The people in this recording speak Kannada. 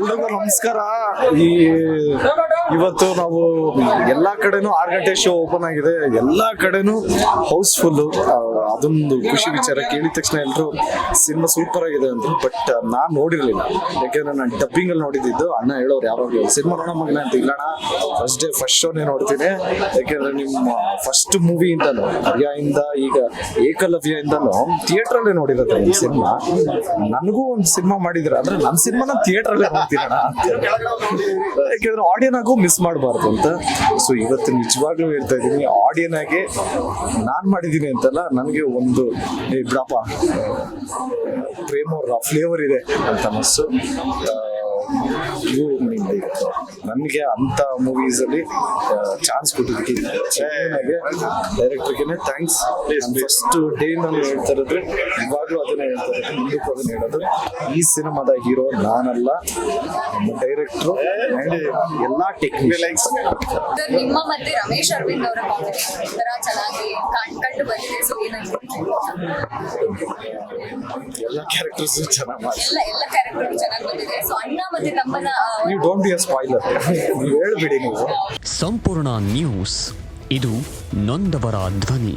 ಎಲ್ರಿಗೂ ನಮಸ್ಕಾರ. ಇವತ್ತು ನಾವು ಎಲ್ಲಾ ಕಡೆನೂ 6 ಗಂಟೆ ಶೋ ಓಪನ್ ಆಗಿದೆ, ಎಲ್ಲಾ ಕಡೆನೂ ಹೌಸ್ಫುಲ್. ಅದೊಂದು ಖುಷಿ ವಿಚಾರ. ಕೇಳಿದ ತಕ್ಷಣ ಎಲ್ರು ಸಿನಿಮಾ ಸೂಪರ್ ಆಗಿದೆ ಅಂದ್ರು. ಬಟ್ ನಾನ್ ನೋಡಿರ್ಲಿಲ್ಲ, ಯಾಕೆಂದ್ರೆ ನಾನು ಡಬ್ಬಿಂಗ್ ಅಲ್ಲಿ ನೋಡಿದ್ದು. ಅಣ್ಣ ಹೇಳೋರು ಯಾವಾಗ ಸಿನಿಮಾ ನೋಡೋ ಮಗನ ಅಂತ ಇಲ್ಲಣ್ಣ, ಫಸ್ಟ್ ಶೋನೇ ನೋಡ್ತೀನಿ. ಯಾಕೆಂದ್ರೆ ನಿಮ್ಮ ಫಸ್ಟ್ ಮೂವಿ ಇಂದನು ಇಂದ ಈಗ ಏಕಲವ್ಯ ಇಂದನು ಥಿಯೇಟರ್ ಅಲ್ಲೇ ನೋಡಿರೋದು ಈ ಸಿನಿಮಾ. ನನಗೂ ಒಂದು ಸಿನಿಮಾ ಮಾಡಿದ್ರೆ ಅಂದ್ರೆ ನನ್ನ ಸಿನಿಮಾನ ಥಿಯೇಟರ್ ಅಲ್ಲೇ ನೋಡ್ತೀನಣ್ಣ ಅಂತ, ಯಾಕೆಂದ್ರೆ ಆಡಿಯನ್ ಆಗು ಮಿಸ್ ಮಾಡಬಾರ್ದು ಅಂತ. ಸೊ ಇವತ್ತು ನಿಜವಾಗ್ಲೂ ಹೇಳ್ತಾ ಇದ್ದೀನಿ, ಆಡಿಯನ್ ಆಗಿ ನಾನ್ ಮಾಡಿದೀನಿ ಅಂತಲ್ಲ, ನನಗೆ ಒಂದು ಬಿಡಪ್ಪ ಪ್ರೇಮ್ ಅವ್ರ ಫ್ಲೇವರ್ ಇದೆ ಅಂತ ಅನಿಸ್ತು. ನನಗೆ ಅಂತ ಮೂವೀಸ್ ಅಲ್ಲಿ ಚಾನ್ಸ್ ಕೊಟ್ಟಿದ್ದಕ್ಕೆ ಡೈರೆಕ್ಟರ್ಗೆ ಥ್ಯಾಂಕ್ಸ್. ಫಸ್ಟ್ ಡೇ ನಾನು ಹೇಳ್ತಾ ಇರೋದು, ಇವಾಗಲೂ ಅದನ್ನೇ ಹೇಳ್ತಾ ಇರೋದು, ಮುಂದಕ್ಕೂ ಅದನ್ನ ಹೇಳೋದು. ಈ ಸಿನಿಮಾದ ಹೀರೋ ನಾನಲ್ಲ, ಡೈರೆಕ್ಟ್ರು ಅಂಡ್ ಎಲ್ಲಾ ಟೆಕ್ನಿಷಿಯನ್ಸ್. ನಿಮ್ಮ ಮತ್ತೆ ರಮೇಶ್ ಅರವಿಂದ್ ಅವರ ಕಾಂಬಿನೇಷನ್ ತರ ಚೆನ್ನಾಗಿ ಕಂಡು ಬಂದಿದೆ. ಸೊ ಎಲ್ಲ ಕ್ಯಾರೆಕ್ಟರ್ಸ್ ಚೆನ್ನಾಗಿ ಮಾಡಿ, ಎಲ್ಲ ಕ್ಯಾರೆಕ್ಟರ್ ಚೆನ್ನಾಗಿ ಬಂದಿದೆ. ಸೊ ಅಣ್ಣ ಮತ್ತೆ ತಮ್ಮನ ನೀವು ಡೋಂಟ್ ಬಿ ಅ ಸ್ಪಾಯ್ಲರ್, ನೀವು ಹೇಳ್ಬಿಡಿ. ನೀವು ಸಂಪೂರ್ಣ ನ್ಯೂಸ್, ಇದು ನೊಂದವರ ಧ್ವನಿ.